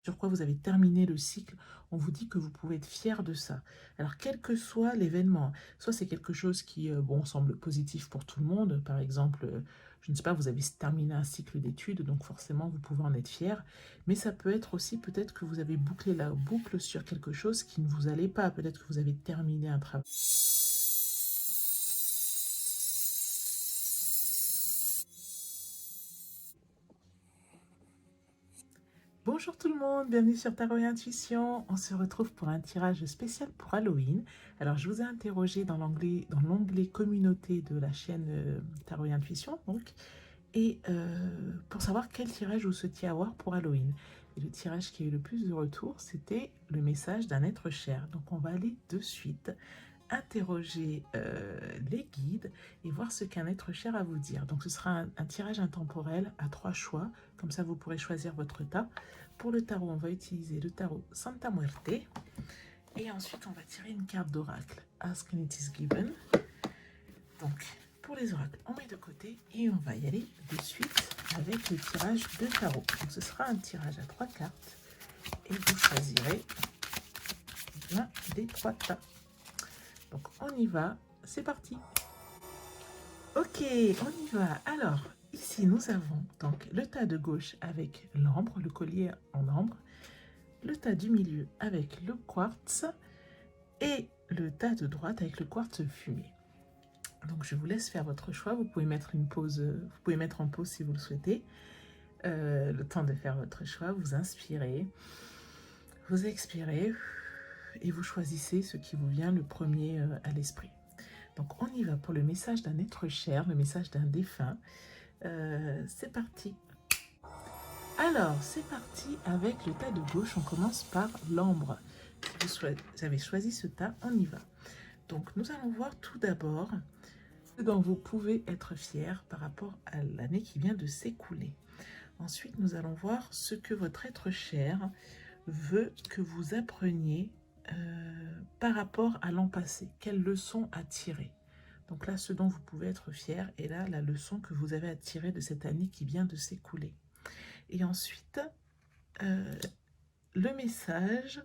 sur quoi vous avez terminé le cycle, on vous dit que vous pouvez être fier de ça. Alors, quel que soit l'événement, soit c'est quelque chose qui, bon, semble positif pour tout le monde, par exemple, je ne sais pas, vous avez terminé un cycle d'études, donc forcément, vous pouvez en être fier, mais ça peut être aussi peut-être que vous avez bouclé la boucle sur quelque chose qui ne vous allait pas, peut-être que vous avez terminé un travail. Bonjour tout le monde, bienvenue sur Tarot et Intuition. On se retrouve pour un tirage spécial pour Halloween. Alors je vous ai interrogé dans l'onglet communauté de la chaîne Tarot et Intuition, donc, et pour savoir quel tirage vous souhaitiez avoir pour Halloween. Et le tirage qui a eu le plus de retours, c'était le message d'un être cher. Donc on va aller de suite interroger les guides et voir ce qu'un être cher a à vous dire. Donc ce sera un tirage intemporel à 3 choix, comme ça vous pourrez choisir votre tas. Pour le tarot, on va utiliser le tarot Santa Muerte et ensuite on va tirer une carte d'oracle, Ask and it is given. Donc pour les oracles, on met de côté et on va y aller de suite avec le tirage de tarot. Donc ce sera un tirage à 3 cartes et vous choisirez l'un des 3 tas. Donc on y va, c'est parti. Ok, on y va. Alors, ici nous avons donc le tas de gauche avec l'ambre, le collier en ambre, le tas du milieu avec le quartz et le tas de droite avec le quartz fumé. Donc je vous laisse faire votre choix, vous pouvez mettre une pause, vous pouvez mettre en pause si vous le souhaitez. Le temps de faire votre choix, vous inspirez, vous expirez et vous choisissez ce qui vous vient le premier à l'esprit. Donc on y va pour le message d'un être cher, le message d'un défunt. C'est parti. Alors, c'est parti avec le tas de gauche. On commence par l'ambre. Si vous avez choisi ce tas, on y va. Donc, nous allons voir tout d'abord ce dont vous pouvez être fier par rapport à l'année qui vient de s'écouler. Ensuite, nous allons voir ce que votre être cher veut que vous appreniez par rapport à l'an passé. Quelle leçon à tirer? Donc là, ce dont vous pouvez être fier, et là, la leçon que vous avez à tirer de cette année qui vient de s'écouler. Et ensuite, le message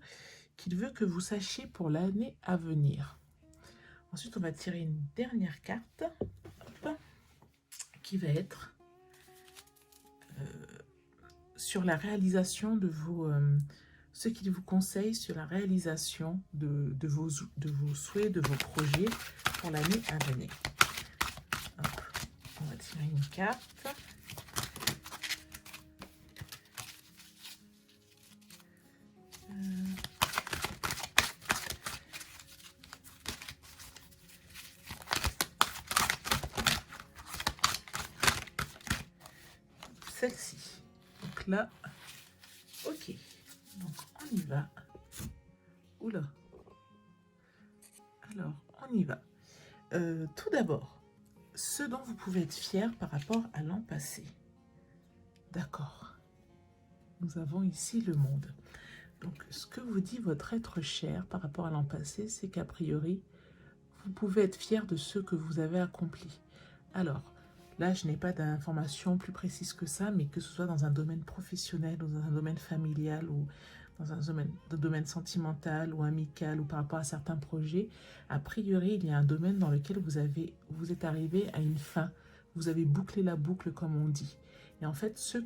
qu'il veut que vous sachiez pour l'année à venir. Ensuite, on va tirer une dernière carte qui va être sur la réalisation de vos... ce qu'il vous conseille sur la réalisation de vos souhaits, de vos projets pour l'année à venir. Donc, on va tirer une carte. Celle-ci. Donc là, ok. Donc on y va. Oula. Alors, on y va. Tout d'abord, ce dont vous pouvez être fier par rapport à l'an passé. D'accord. Nous avons ici le monde. Donc, ce que vous dit votre être cher par rapport à l'an passé, c'est qu'a priori, vous pouvez être fier de ce que vous avez accompli. Alors, là, je n'ai pas d'informations plus précises que ça, mais que ce soit dans un domaine professionnel ou dans un domaine familial ou dans un domaine sentimental ou amical ou par rapport à certains projets, a priori, il y a un domaine dans lequel vous êtes arrivé à une fin. Vous avez bouclé la boucle, comme on dit. Et en fait, ce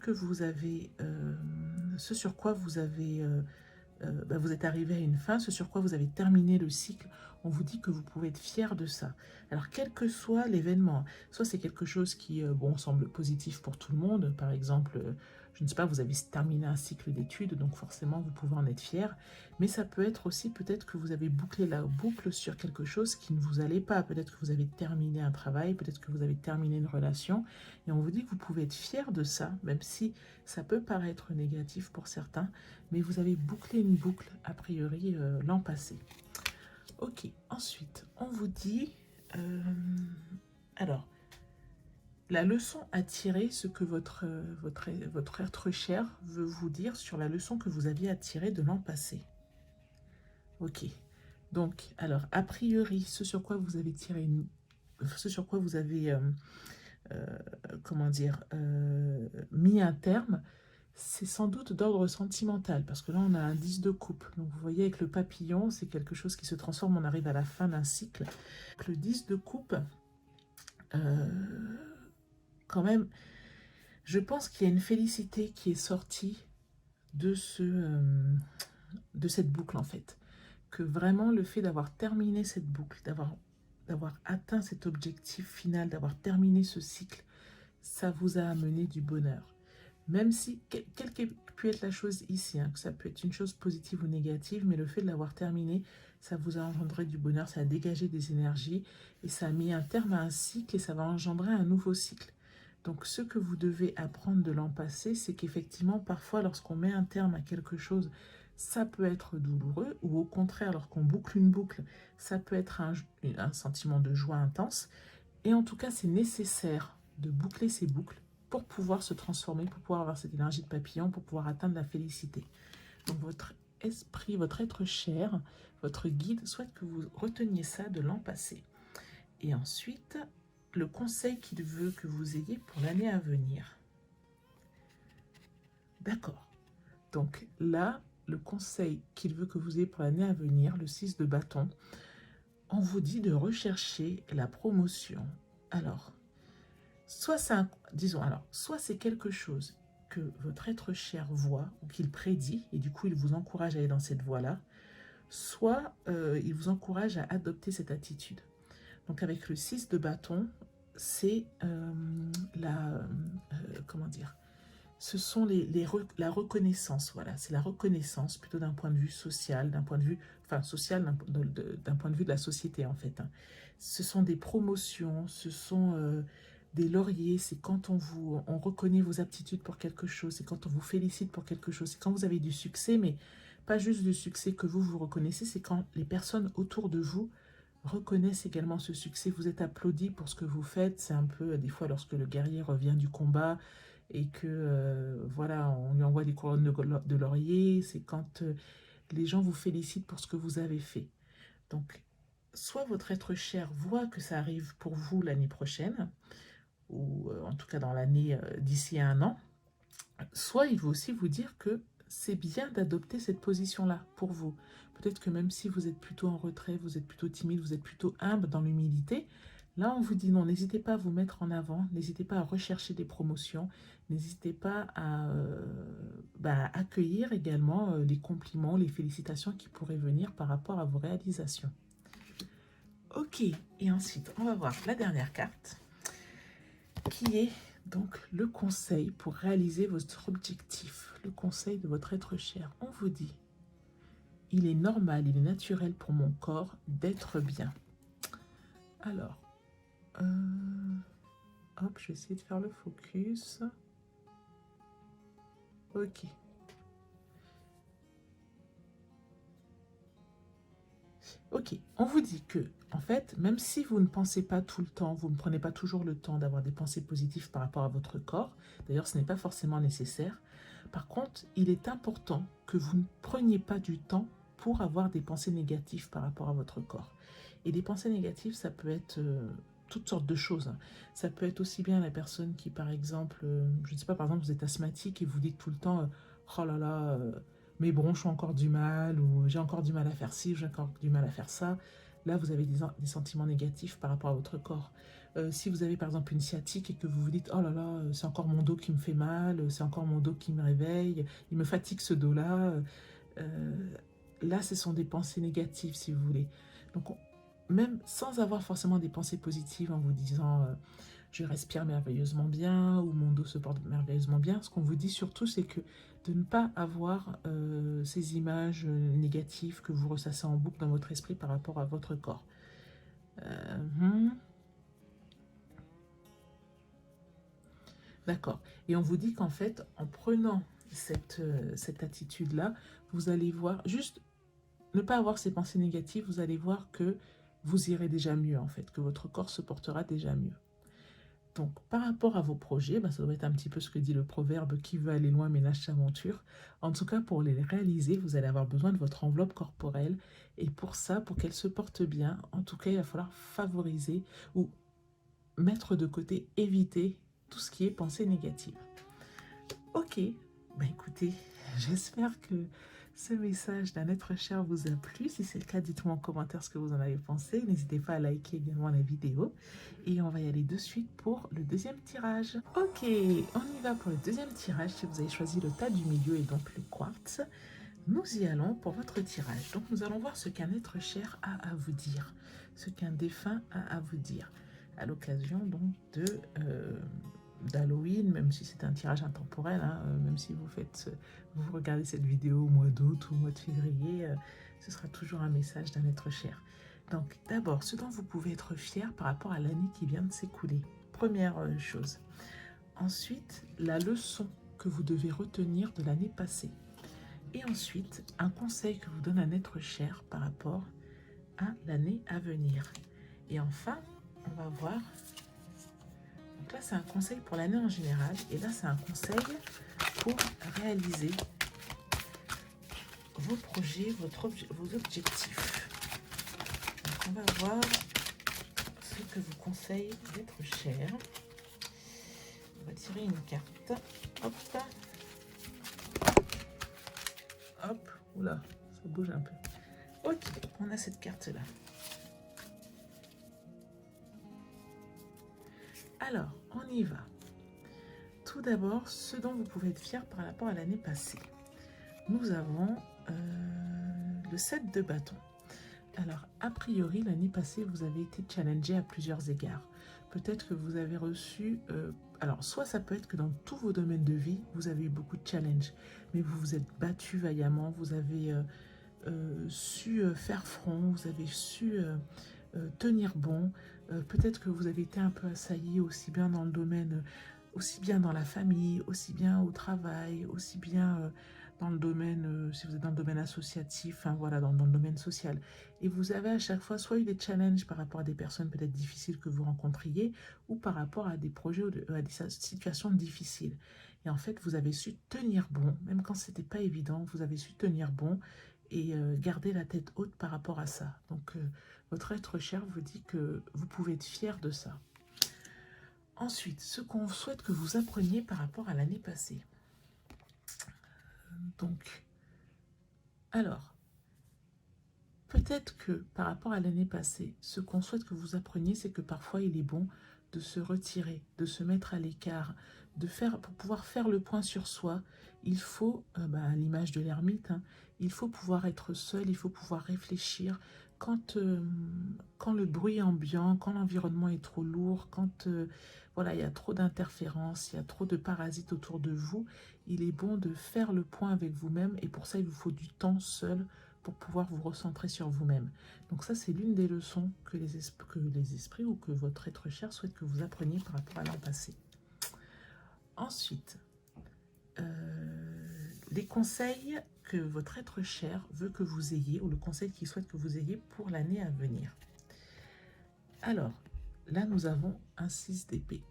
sur quoi vous êtes arrivé à une fin, ce sur quoi vous avez terminé le cycle, on vous dit que vous pouvez être fier de ça. Alors, quel que soit l'événement, soit c'est quelque chose qui, bon, semble positif pour tout le monde, par exemple, je ne sais pas, vous avez terminé un cycle d'études, donc forcément, vous pouvez en être fier, mais ça peut être aussi peut-être que vous avez bouclé la boucle sur quelque chose qui ne vous allait pas, peut-être que vous avez terminé un travail, peut-être que vous avez terminé une relation, et on vous dit que vous pouvez être fier de ça, même si ça peut paraître négatif pour certains, mais vous avez bouclé une boucle, a priori, l'an passé. Ok, ensuite, on vous dit... alors, la leçon à tirer, ce que votre être cher veut vous dire sur la leçon que vous aviez à tirer de l'an passé. Ok, donc, alors, a priori, ce sur quoi vous avez tiré ce sur quoi vous avez, comment dire, mis un terme, c'est sans doute d'ordre sentimental, parce que là, on a un 10 de coupe. Donc, vous voyez, avec le papillon, c'est quelque chose qui se transforme, on arrive à la fin d'un cycle. Le 10 de coupe, quand même, je pense qu'il y a une félicité qui est sortie de, de cette boucle, en fait. Que vraiment, le fait d'avoir terminé cette boucle, d'avoir atteint cet objectif final, d'avoir terminé ce cycle, ça vous a amené du bonheur. Même si, quelle qu'ait pu être la chose ici, hein, que ça peut être une chose positive ou négative, mais le fait de l'avoir terminé, ça vous a engendré du bonheur, ça a dégagé des énergies, et ça a mis un terme à un cycle, et ça va engendrer un nouveau cycle. Donc ce que vous devez apprendre de l'an passé, c'est qu'effectivement, parfois, lorsqu'on met un terme à quelque chose, ça peut être douloureux, ou au contraire, lorsqu'on boucle une boucle, ça peut être un sentiment de joie intense. Et en tout cas, c'est nécessaire de boucler ces boucles pour pouvoir se transformer, pour pouvoir avoir cette énergie de papillon, pour pouvoir atteindre la félicité. Donc votre esprit, votre être cher, votre guide souhaite que vous reteniez ça de l'an passé. Et ensuite, le conseil qu'il veut que vous ayez pour l'année à venir. D'accord. Donc là, le conseil qu'il veut que vous ayez pour l'année à venir, le 6 de bâton, on vous dit de rechercher la promotion. Alors, soit c'est quelque chose que votre être cher voit ou qu'il prédit, et du coup il vous encourage à aller dans cette voie-là, soit il vous encourage à adopter cette attitude. Donc avec le 6 de bâton, c'est comment dire, ce sont la reconnaissance, voilà, c'est la reconnaissance plutôt d'un point de vue social, d'un point de vue, enfin social, d'un point de vue de la société en fait. Hein. Ce sont des promotions, ce sont des lauriers, c'est quand on reconnaît vos aptitudes pour quelque chose, c'est quand on vous félicite pour quelque chose, c'est quand vous avez du succès, mais pas juste du succès que vous reconnaissez, c'est quand les personnes autour de vous reconnaissent également ce succès, vous êtes applaudi pour ce que vous faites, c'est un peu des fois lorsque le guerrier revient du combat, et que voilà, on lui envoie des couronnes de laurier, c'est quand les gens vous félicitent pour ce que vous avez fait. Donc, soit votre être cher voit que ça arrive pour vous l'année prochaine, ou en tout cas dans l'année d'ici un an, soit il veut aussi vous dire que c'est bien d'adopter cette position-là pour vous. Peut-être que même si vous êtes plutôt en retrait, vous êtes plutôt timide, vous êtes plutôt humble dans l'humilité, là on vous dit non, n'hésitez pas à vous mettre en avant, n'hésitez pas à rechercher des promotions, n'hésitez pas à accueillir également les compliments, les félicitations qui pourraient venir par rapport à vos réalisations. Ok, et ensuite on va voir la dernière carte qui est donc le conseil pour réaliser votre objectif, le conseil de votre être cher. On vous dit, il est normal, il est naturel pour mon corps d'être bien. Alors, hop, je vais essayer de faire le focus. Ok. Ok, on vous dit que, en fait, même si vous ne pensez pas tout le temps, vous ne prenez pas toujours le temps d'avoir des pensées positives par rapport à votre corps, d'ailleurs ce n'est pas forcément nécessaire, par contre, il est important que vous ne preniez pas du temps pour avoir des pensées négatives par rapport à votre corps. Et des pensées négatives, ça peut être toutes sortes de choses. Ça peut être aussi bien la personne qui, par exemple, je ne sais pas, par exemple, vous êtes asthmatique et vous dites tout le temps, oh là là, mes bronches ont encore du mal, ou j'ai encore du mal à faire ci, j'ai encore du mal à faire ça. Là, vous avez des sentiments négatifs par rapport à votre corps. Si vous avez par exemple une sciatique et que vous vous dites oh là là, c'est encore mon dos qui me fait mal, c'est encore mon dos qui me réveille, il me fatigue ce dos-là. Là, ce sont des pensées négatives si vous voulez. Donc, même sans avoir forcément des pensées positives en vous disant je respire merveilleusement bien ou mon dos se porte merveilleusement bien, ce qu'on vous dit surtout, c'est que de ne pas avoir ces images négatives que vous ressassez en boucle dans votre esprit par rapport à votre corps. D'accord. Et on vous dit qu'en fait, en prenant cette attitude-là, vous allez voir, juste ne pas avoir ces pensées négatives, vous allez voir que vous irez déjà mieux en fait, que votre corps se portera déjà mieux. Donc, par rapport à vos projets, ça doit être un petit peu ce que dit le proverbe « Qui veut aller loin ménage sa monture ». En tout cas, pour les réaliser, vous allez avoir besoin de votre enveloppe corporelle. Et pour ça, pour qu'elle se porte bien, en tout cas, il va falloir favoriser ou mettre de côté, éviter tout ce qui est pensée négative. Ok, Ben écoutez, j'espère que ce message d'un être cher vous a plu. Si c'est le cas, dites-moi en commentaire ce que vous en avez pensé. N'hésitez pas à liker également la vidéo. Et on va y aller de suite pour le deuxième tirage. Ok, on y va pour le deuxième tirage. Si vous avez choisi le tas du milieu et donc le quartz, nous y allons pour votre tirage. Donc nous allons voir ce qu'un être cher a à vous dire, ce qu'un défunt a à vous dire, à l'occasion donc d'Halloween, même si c'est un tirage intemporel, hein, même si vous regardez cette vidéo au mois d'août ou au mois de février, ce sera toujours un message d'un être cher. Donc d'abord, ce dont vous pouvez être fier par rapport à l'année qui vient de s'écouler. Première chose. Ensuite, la leçon que vous devez retenir de l'année passée. Et ensuite, un conseil que vous donne un être cher par rapport à l'année à venir. Et enfin, on va voir. Donc là, c'est un conseil pour l'année en général. Et là, c'est un conseil pour réaliser vos projets, vos objectifs. Donc, on va voir ce que vous conseille d'être cher. On va tirer une carte. Hop. Hop. Oula, ça bouge un peu. Ok, on a cette carte-là. Alors, on y va. Tout d'abord, ce dont vous pouvez être fier par rapport à l'année passée. Nous avons le 7 de bâton. Alors, a priori, l'année passée, vous avez été challengé à plusieurs égards. Peut-être que vous avez reçu... alors, soit ça peut être que dans tous vos domaines de vie, vous avez eu beaucoup de challenges, mais vous vous êtes battu vaillamment, vous avez su faire front, vous avez su tenir bon. Peut-être que vous avez été un peu assailli aussi bien dans le domaine, aussi bien dans la famille, aussi bien au travail, aussi bien dans le domaine, si vous êtes dans le domaine associatif, hein, voilà, dans le domaine social. Et vous avez à chaque fois soit eu des challenges par rapport à des personnes peut-être difficiles que vous rencontriez, ou par rapport à des projets ou à des situations difficiles. Et en fait, vous avez su tenir bon, même quand c'était pas évident, vous avez su tenir bon et garder la tête haute par rapport à ça. Donc, votre être cher vous dit que vous pouvez être fier de ça. Ensuite, ce qu'on souhaite que vous appreniez par rapport à l'année passée. Donc, alors, peut-être que par rapport à l'année passée, ce qu'on souhaite que vous appreniez, c'est que parfois il est bon de se retirer, de se mettre à l'écart, pour pouvoir faire le point sur soi. Il faut, à l'image de l'ermite, hein, il faut pouvoir être seul, il faut pouvoir réfléchir. Quand le bruit ambiant, quand l'environnement est trop lourd, quand voilà, il y a trop d'interférences, il y a trop de parasites autour de vous, il est bon de faire le point avec vous-même et pour ça, il vous faut du temps seul pour pouvoir vous recentrer sur vous-même. Donc ça, c'est l'une des leçons que les esprits ou que votre être cher souhaite que vous appreniez par rapport à l'an passé. Ensuite, les conseils que votre être cher veut que vous ayez, ou le conseil qu'il souhaite que vous ayez pour l'année à venir. Alors, là, nous avons un 6 d'épée.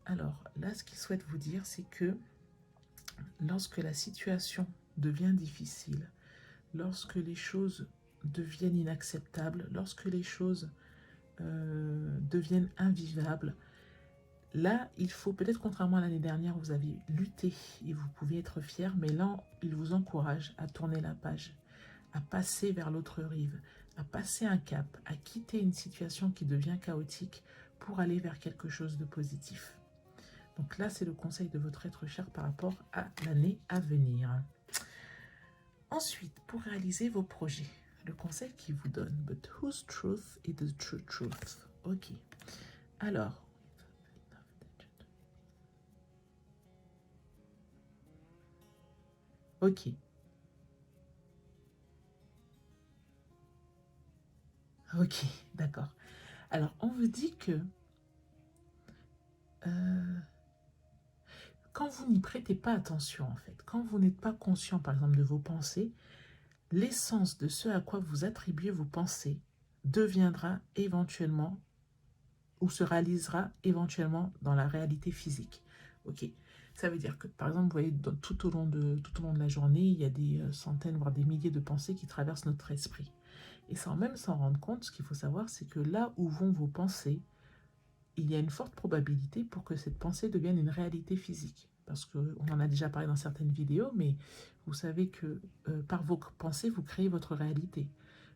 Alors, là, ce qu'il souhaite vous dire, c'est que lorsque la situation devient difficile, lorsque les choses deviennent inacceptables, lorsque les choses deviennent invivables, là, il faut, peut-être contrairement à l'année dernière, vous avez lutté et vous pouviez être fier, mais là, il vous encourage à tourner la page, à passer vers l'autre rive, à passer un cap, à quitter une situation qui devient chaotique pour aller vers quelque chose de positif. Donc là, c'est le conseil de votre être cher par rapport à l'année à venir. Ensuite, pour réaliser vos projets, le conseil qu'il vous donne, but whose truth is the true truth? Ok. Alors, ok. Ok, d'accord. Alors, on vous dit que quand vous n'y prêtez pas attention, en fait, quand vous n'êtes pas conscient, par exemple, de vos pensées, l'essence de ce à quoi vous attribuez vos pensées deviendra éventuellement ou se réalisera éventuellement dans la réalité physique. Ok. Ça veut dire que, par exemple, vous voyez, tout au long de la journée, il y a des centaines, voire des milliers de pensées qui traversent notre esprit. Et sans même s'en rendre compte, ce qu'il faut savoir, c'est que là où vont vos pensées, il y a une forte probabilité pour que cette pensée devienne une réalité physique. parce qu'on en a déjà parlé dans certaines vidéos, mais vous savez que par vos pensées, vous créez votre réalité.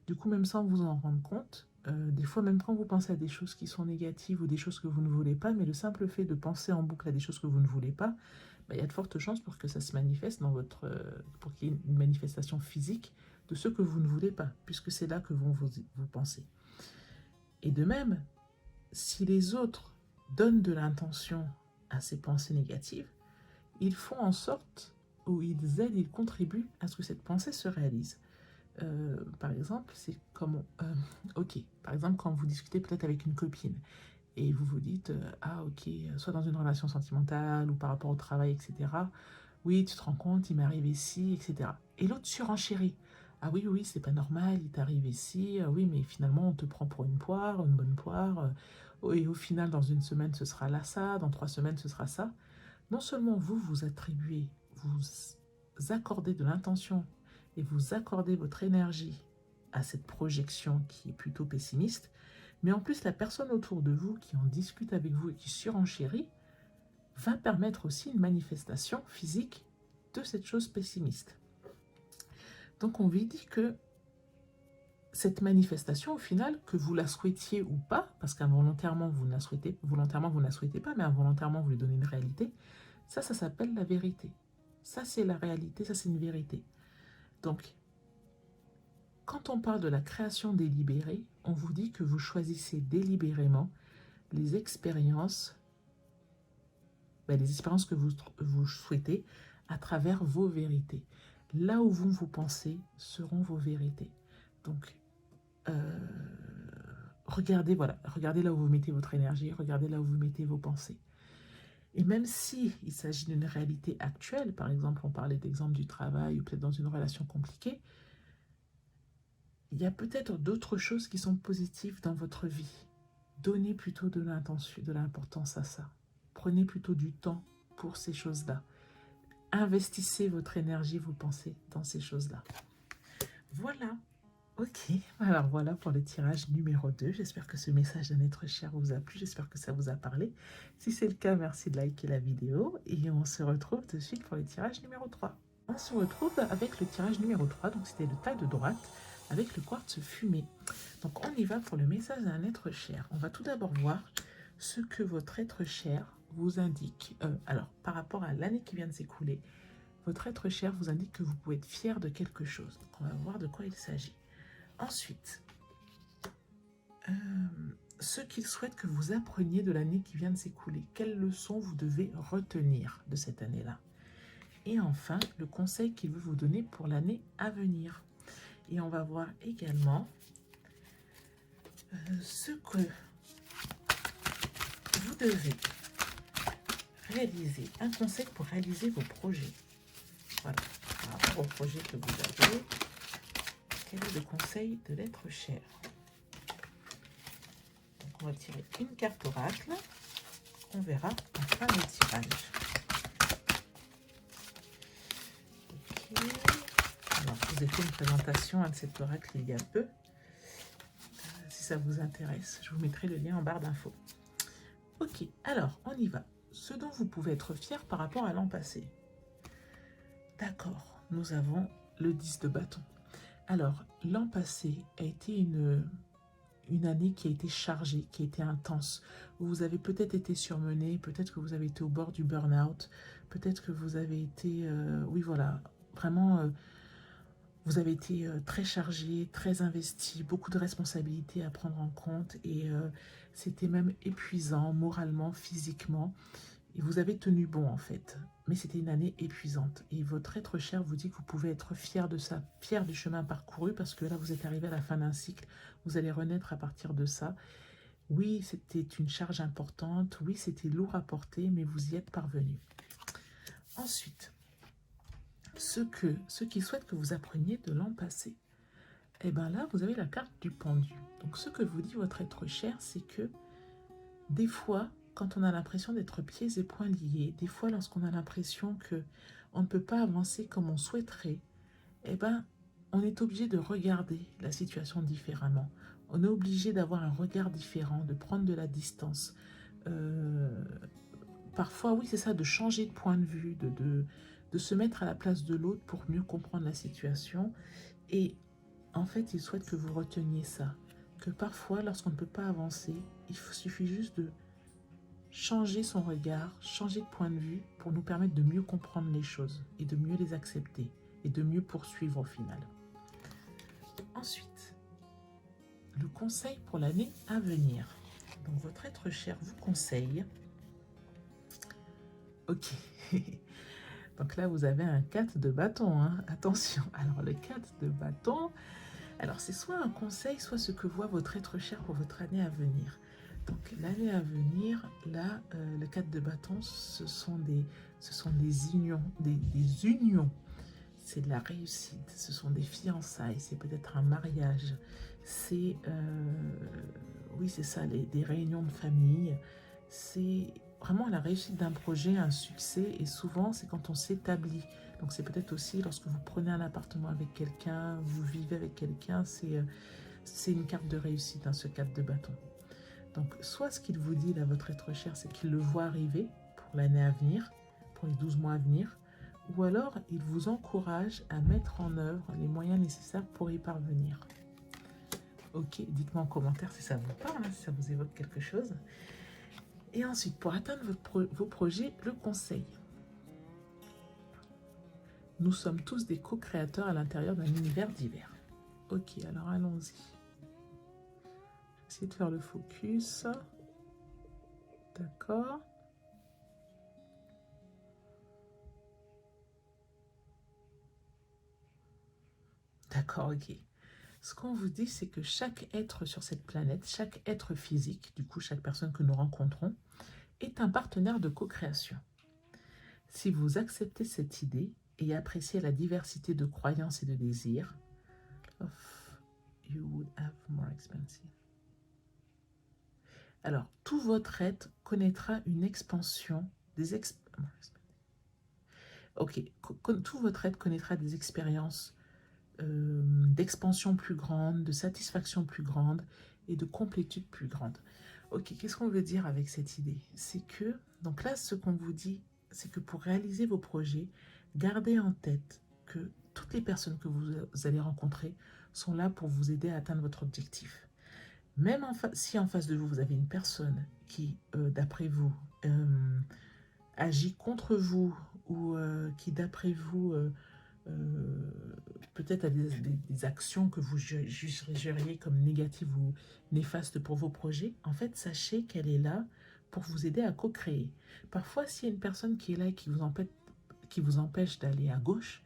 Du coup, même sans vous en rendre compte, des fois, même quand vous pensez à des choses qui sont négatives ou des choses que vous ne voulez pas, mais le simple fait de penser en boucle à des choses que vous ne voulez pas, bah, il y a de fortes chances pour que ça se manifeste dans votre, pour qu'il y ait une manifestation physique de ce que vous ne voulez pas, puisque c'est là que vous pensez. Et de même, si les autres donnent de l'intention à ces pensées négatives, ils font en sorte, ou ils aident, ils contribuent à ce que cette pensée se réalise. Par exemple, c'est comme, ok, par exemple, quand vous discutez peut-être avec une copine, et vous vous dites, ah ok, soit dans une relation sentimentale, ou par rapport au travail, etc., oui, tu te rends compte, il m'est arrivé ci, etc. Et l'autre surenchérit. Ah oui, oui, c'est pas normal, il t'est arrivé ci, oui, mais finalement, on te prend pour une poire, une bonne poire, et au final, dans une semaine, ce sera là ça, dans 3 semaines, ce sera ça. Non seulement vous, vous attribuez, vous accordez de l'intention et vous accordez votre énergie à cette projection qui est plutôt pessimiste, mais en plus, la personne autour de vous qui en discute avec vous et qui surenchérit va permettre aussi une manifestation physique de cette chose pessimiste. Donc on lui dit que cette manifestation, au final, que vous la souhaitiez ou pas, parce qu'involontairement vous ne la souhaitez, volontairement vous ne la souhaitez pas, mais involontairement vous lui donnez une réalité, ça s'appelle la vérité. Ça, c'est la réalité, ça, c'est une vérité. Donc, quand on parle de la création délibérée, on vous dit que vous choisissez délibérément les expériences que vous souhaitez à travers vos vérités. Là où vous pensez seront vos vérités. Donc, regardez, voilà, regardez là où vous mettez votre énergie, regardez là où vous mettez vos pensées. Et même si il s'agit d'une réalité actuelle, par exemple, on parlait d'exemple du travail ou peut-être dans une relation compliquée, il y a peut-être d'autres choses qui sont positives dans votre vie. Donnez plutôt de l'intention, de l'importance à ça. Prenez plutôt du temps pour ces choses-là. Investissez votre énergie, vos pensées dans ces choses-là. Voilà. Ok, alors voilà pour le tirage numéro 2. J'espère que ce message d'un être cher vous a plu. J'espère que ça vous a parlé. Si c'est le cas, merci de liker la vidéo. Et on se retrouve de suite pour le tirage numéro 3. On se retrouve avec le tirage numéro 3. Donc c'était le tas de droite avec le quartz fumé. Donc on y va pour le message d'un être cher. On va tout d'abord voir ce que votre être cher vous indique. Alors, par rapport à l'année qui vient de s'écouler, votre être cher vous indique que vous pouvez être fier de quelque chose. Donc on va voir de quoi il s'agit. Ensuite, ce qu'il souhaite que vous appreniez de l'année qui vient de s'écouler. Quelles leçons vous devez retenir de cette année-là? Et enfin, le conseil qu'il veut vous donner pour l'année à venir. Et on va voir également ce que vous devez réaliser. Un conseil pour réaliser vos projets. Voilà, par rapport aux projets que vous avez. Quel est le conseil de l'être cher? On va tirer une carte oracle. On verra en fin de tirage. Ok. Alors, je vous ai fait une présentation de cet oracle il y a peu. Si ça vous intéresse, je vous mettrai le lien en barre d'infos. Ok, alors, on y va. Ce dont vous pouvez être fier par rapport à l'an passé. D'accord, nous avons le 10 de bâton. Alors, l'an passé a été une année qui a été chargée, qui a été intense, où vous avez peut-être été surmené, peut-être que vous avez été au bord du burn-out, peut-être que vous avez été, oui voilà, vraiment, vous avez été très chargé, très investi, beaucoup de responsabilités à prendre en compte et c'était même épuisant moralement, physiquement. Et vous avez tenu bon en fait, mais c'était une année épuisante. Et votre être cher vous dit que vous pouvez être fier de ça, fier du chemin parcouru, parce que là vous êtes arrivé à la fin d'un cycle, vous allez renaître à partir de ça. Oui, c'était une charge importante, oui, c'était lourd à porter, mais vous y êtes parvenu. Ensuite, ce qui souhaite que vous appreniez de l'an passé. Et bien là, vous avez la carte du pendu. Donc ce que vous dit votre être cher, c'est que des fois, quand on a l'impression d'être pieds et poings liés, des fois lorsqu'on a l'impression que on ne peut pas avancer comme on souhaiterait, eh ben, on est obligé de regarder la situation différemment. On est obligé d'avoir un regard différent, de prendre de la distance. parfois, oui, c'est ça, de changer de point de vue, de se mettre à la place de l'autre pour mieux comprendre la situation. Et en fait, il souhaite que vous reteniez ça, que parfois, lorsqu'on ne peut pas avancer, suffit juste de changer son regard, changer de point de vue pour nous permettre de mieux comprendre les choses et de mieux les accepter et de mieux poursuivre au final. Ensuite, le conseil pour l'année à venir. Donc, votre être cher vous conseille. Ok. Donc là, vous avez un 4 de bâton. Hein. Attention. Alors, le 4 de bâton, alors c'est soit un conseil, soit ce que voit votre être cher pour votre année à venir. Donc, l'année à venir, là, le 4 de bâton, ce sont des unions, des unions. C'est de la réussite, ce sont des fiançailles, c'est peut-être un mariage, c'est, oui, c'est ça, des réunions de famille, c'est vraiment la réussite d'un projet, un succès, et souvent, c'est quand on s'établit. Donc, c'est peut-être aussi lorsque vous prenez un appartement avec quelqu'un, vous vivez avec quelqu'un, c'est une carte de réussite, hein, ce 4 de bâton. Donc, soit ce qu'il vous dit, là, votre être cher, c'est qu'il le voit arriver pour l'année à venir, pour les 12 mois à venir, ou alors il vous encourage à mettre en œuvre les moyens nécessaires pour y parvenir. Ok, dites-moi en commentaire si ça vous parle, si ça vous évoque quelque chose. Et ensuite, pour atteindre vos projets, le conseil. Nous sommes tous des co-créateurs à l'intérieur d'un univers divers. Ok, alors allons-y. Essayez de faire le focus. D'accord. D'accord, ok. Ce qu'on vous dit, c'est que chaque être sur cette planète, chaque être physique, du coup chaque personne que nous rencontrons, est un partenaire de co-création. Si vous acceptez cette idée et appréciez la diversité de croyances et de désirs, you would have more expensive. Alors, tout votre être connaîtra une expansion, tout votre être connaîtra des expériences d'expansion plus grande, de satisfaction plus grande et de complétude plus grande. Ok, qu'est-ce qu'on veut dire avec cette idée? C'est que, donc là, ce qu'on vous dit, c'est que pour réaliser vos projets, gardez en tête que toutes les personnes que vous allez rencontrer sont là pour vous aider à atteindre votre objectif. Même si en face de vous, vous avez une personne qui, d'après vous, agit contre vous ou qui, d'après vous, peut-être à des actions que vous jugeriez comme négatives ou néfastes pour vos projets, en fait, sachez qu'elle est là pour vous aider à co-créer. Parfois, s'il y a une personne qui est là et qui vous empêche d'aller à gauche,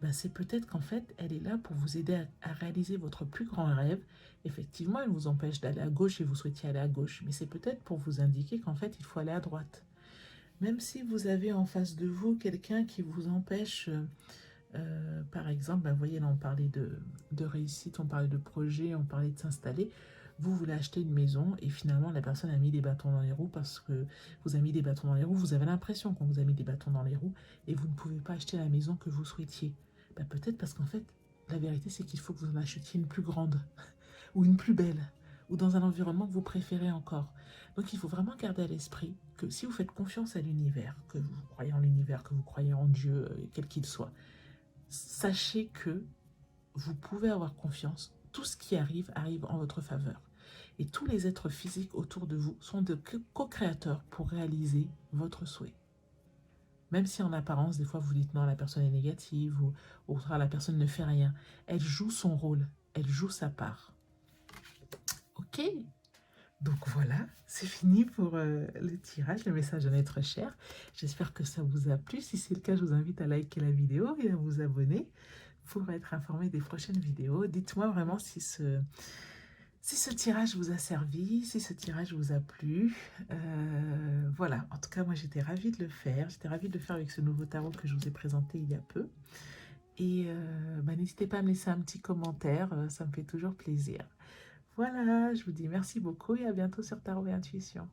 ben c'est peut-être qu'en fait, elle est là pour vous aider à réaliser votre plus grand rêve. Effectivement, elle vous empêche d'aller à gauche et vous souhaitiez aller à gauche, mais c'est peut-être pour vous indiquer qu'en fait, il faut aller à droite. Même si vous avez en face de vous quelqu'un qui vous empêche... par exemple, ben, vous voyez, là, on parlait de réussite, on parlait de projet, on parlait de s'installer. Vous voulez acheter une maison et finalement, la personne a mis des bâtons dans les roues parce que vous avez mis des bâtons dans les roues. Vous avez l'impression qu'on vous a mis des bâtons dans les roues et vous ne pouvez pas acheter la maison que vous souhaitiez. Ben, peut-être parce qu'en fait, la vérité, c'est qu'il faut que vous en achetiez une plus grande ou une plus belle ou dans un environnement que vous préférez encore. Donc, il faut vraiment garder à l'esprit que si vous faites confiance à l'univers, que vous croyez en l'univers, que vous croyez en Dieu, quel qu'il soit, sachez que vous pouvez avoir confiance. Tout ce qui arrive en votre faveur. Et tous les êtres physiques autour de vous sont de co-créateurs pour réaliser votre souhait. Même si en apparence, des fois, vous dites non, la personne est négative ou au contraire, la personne ne fait rien. Elle joue son rôle. Elle joue sa part. Ok? Donc voilà, c'est fini pour le tirage, le message d'un être cher. J'espère que ça vous a plu. Si c'est le cas, je vous invite à liker la vidéo et à vous abonner pour être informé des prochaines vidéos. Dites-moi vraiment si ce tirage vous a servi, si ce tirage vous a plu. Voilà, en tout cas, moi j'étais ravie de le faire. J'étais ravie de le faire avec ce nouveau tarot que je vous ai présenté il y a peu. Et n'hésitez pas à me laisser un petit commentaire, ça me fait toujours plaisir. Voilà, je vous dis merci beaucoup et à bientôt sur Tarot et Intuition.